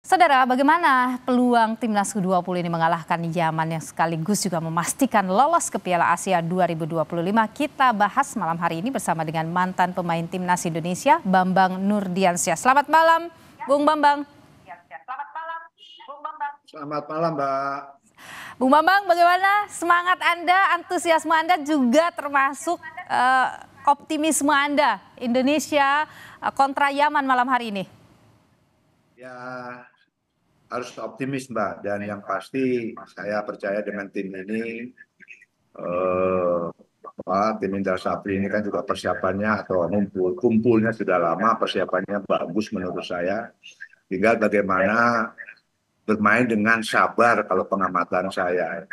Saudara, bagaimana peluang Timnas U20 ini mengalahkan Yaman yang sekaligus juga memastikan lolos ke Piala Asia 2025? Kita bahas malam hari ini bersama dengan mantan pemain Timnas Indonesia, Bambang Nurdiansyah. Selamat malam, Bung Bambang. Selamat malam, Mbak. Bung Bambang, bagaimana semangat Anda, antusiasme Anda juga termasuk optimisme Anda Indonesia kontra Yaman malam hari ini? Ya, harus optimis, Mbak. Dan yang pasti saya percaya dengan tim ini, tim Indra Safri ini kan juga persiapannya atau kumpulnya sudah lama, persiapannya bagus menurut saya. Tinggal bagaimana bermain dengan sabar kalau pengamatan saya.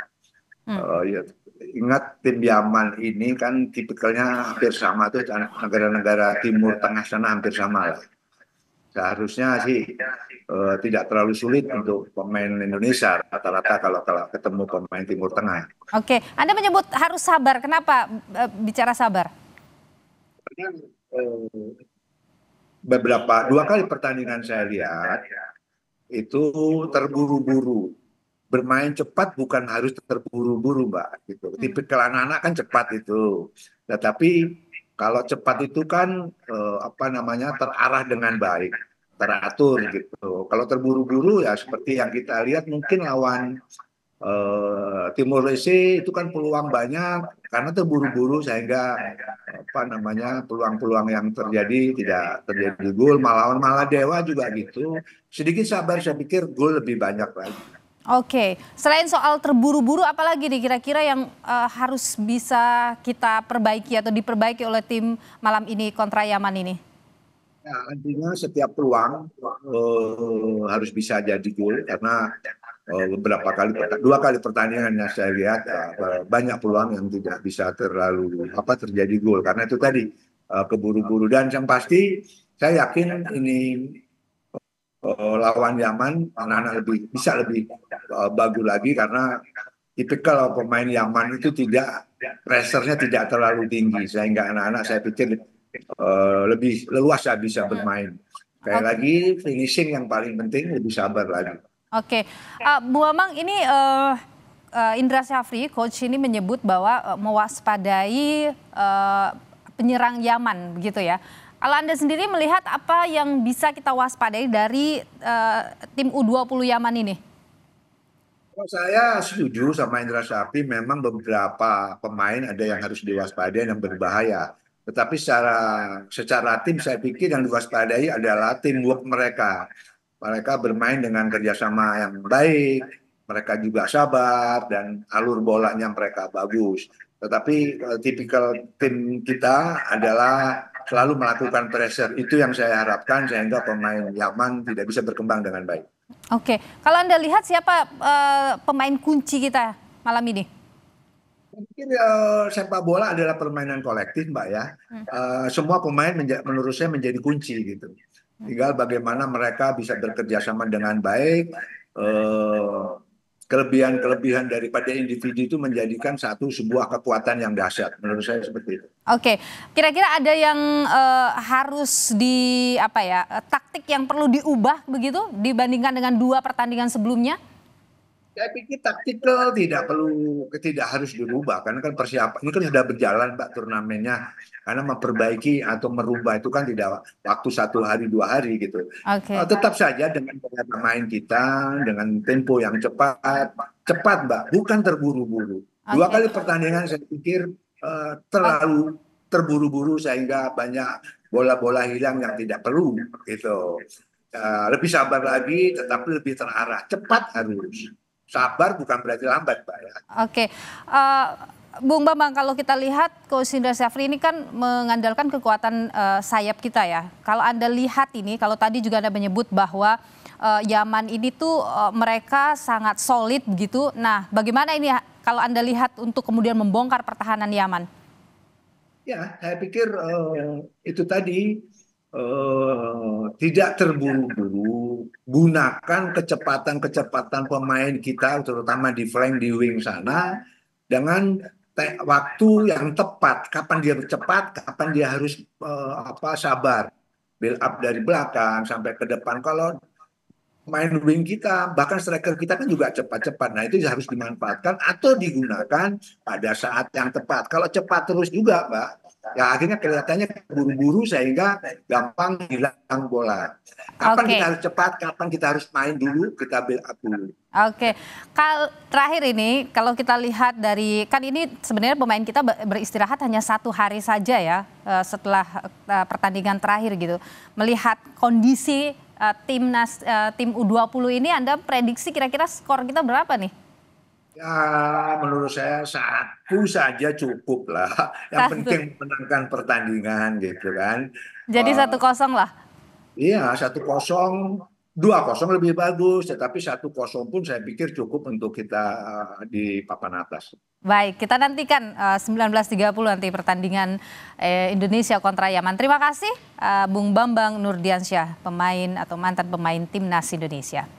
Ya, ingat tim Yaman ini kan tipikalnya hampir sama tuh, negara-negara Timur Tengah sana hampir sama lah. Seharusnya sih tidak terlalu sulit untuk pemain Indonesia rata-rata kalau ketemu pemain Timur Tengah. Oke, Anda menyebut harus sabar. Kenapa bicara sabar? Dua kali pertandingan saya lihat itu terburu-buru. Bermain cepat bukan harus terburu-buru, Mbak. Gitu. Tipikal anak-anak kan cepat itu. Tetapi kalau cepat itu kan terarah dengan baik, teratur gitu. Kalau terburu-buru ya seperti yang kita lihat mungkin lawan Timor Leste itu kan peluang banyak karena terburu-buru sehingga peluang-peluang yang terjadi tidak terjadi gol, malah Dewa juga gitu. Sedikit sabar saya pikir gol lebih banyak lagi. Oke, selain soal terburu-buru, apalagi nih kira-kira yang harus bisa kita perbaiki atau diperbaiki oleh tim malam ini kontra Yaman ini? Ya, artinya setiap peluang harus bisa jadi gol karena dua kali pertandingan yang saya lihat banyak peluang yang tidak bisa terjadi gol karena itu tadi keburu-buru. Dan yang pasti saya yakin ini lawan Yaman anak-anak bisa lebih bagus lagi karena tipikal pemain Yaman itu pressure-nya tidak terlalu tinggi sehingga anak-anak saya pikir lebih leluasa bisa bermain. Sekali lagi finishing yang paling penting, lebih sabar lagi. Oke, Bu Amang, ini Indra Syafri, coach ini menyebut bahwa mewaspadai penyerang Yaman, begitu ya. Kalau Anda sendiri melihat apa yang bisa kita waspadai dari tim U20 Yaman ini? Saya setuju sama Indra Syafri, memang beberapa pemain ada yang harus diwaspadai yang berbahaya. Tetapi secara tim saya pikir yang diwaspadai adalah teamwork mereka. Mereka bermain dengan kerjasama yang baik, mereka juga sabar dan alur bolanya mereka bagus. Tetapi tipikal tim kita adalah selalu melakukan pressure. Itu yang saya harapkan sehingga pemain Yaman tidak bisa berkembang dengan baik. Oke, kalau Anda lihat siapa pemain kunci kita malam ini? Mungkin sepak bola adalah permainan kolektif, Mbak ya. Semua pemain menurut saya menjadi kunci gitu. Tinggal bagaimana mereka bisa bekerja sama dengan baik. Kelebihan-kelebihan daripada individu itu menjadikan sebuah kekuatan yang dahsyat. Menurut saya seperti itu. Oke, kira-kira ada yang harus taktik yang perlu diubah begitu dibandingkan dengan 2 pertandingan sebelumnya? Saya pikir taktikal tidak harus dirubah karena kan persiapan ini kan sudah berjalan, Mbak, turnamennya. Karena memperbaiki atau merubah itu kan tidak waktu 1 hari 2 hari gitu. Tetap saja dengan pemain kita dengan tempo yang cepat, Mbak, bukan terburu-buru. 2 kali pertandingan saya pikir terlalu terburu-buru sehingga banyak bola-bola hilang yang tidak perlu gitu. Lebih sabar lagi, tetapi lebih terarah, cepat harus. Sabar bukan berarti lambat, Pak ya. Oke, Bung Bambang, kalau kita lihat Coach Indra Syafri ini kan mengandalkan kekuatan sayap kita ya. Kalau Anda lihat ini, kalau tadi juga Anda menyebut bahwa Yaman ini tuh mereka sangat solid begitu. Nah, bagaimana ini kalau Anda lihat untuk kemudian membongkar pertahanan Yaman? Ya, saya pikir itu tadi tidak terburu-buru, gunakan kecepatan pemain kita terutama di flank di wing sana dengan waktu yang tepat, kapan dia cepat, kapan dia harus sabar, build up dari belakang sampai ke depan. Kalau main wing kita, bahkan striker kita kan juga cepat-cepat. Nah, itu harus dimanfaatkan atau digunakan pada saat yang tepat. Kalau cepat terus juga, Mbak, ya akhirnya kelihatannya buru-buru sehingga gampang hilang bola. Kapan kita Oke. harus cepat, kapan kita harus main dulu, kita build up dulu. Oke, terakhir ini kalau kita lihat dari kan ini sebenarnya pemain kita beristirahat hanya 1 hari saja ya setelah pertandingan terakhir gitu. Melihat kondisi timnas tim U20 ini, Anda prediksi kira-kira skor kita berapa nih? Ya, menurut saya satu saja cukup lah. Yang Satu. penting menangkan pertandingan gitu kan. Jadi Eh, 1-0 lah. Iya, 1-0, 2-0 lebih bagus, tetapi 1-0 pun saya pikir cukup untuk kita di papan atas. Baik, kita nantikan 19.30 nanti pertandingan Indonesia kontra Yaman. Terima kasih Bung Bambang Nurdiansyah, pemain atau mantan pemain timnas Indonesia.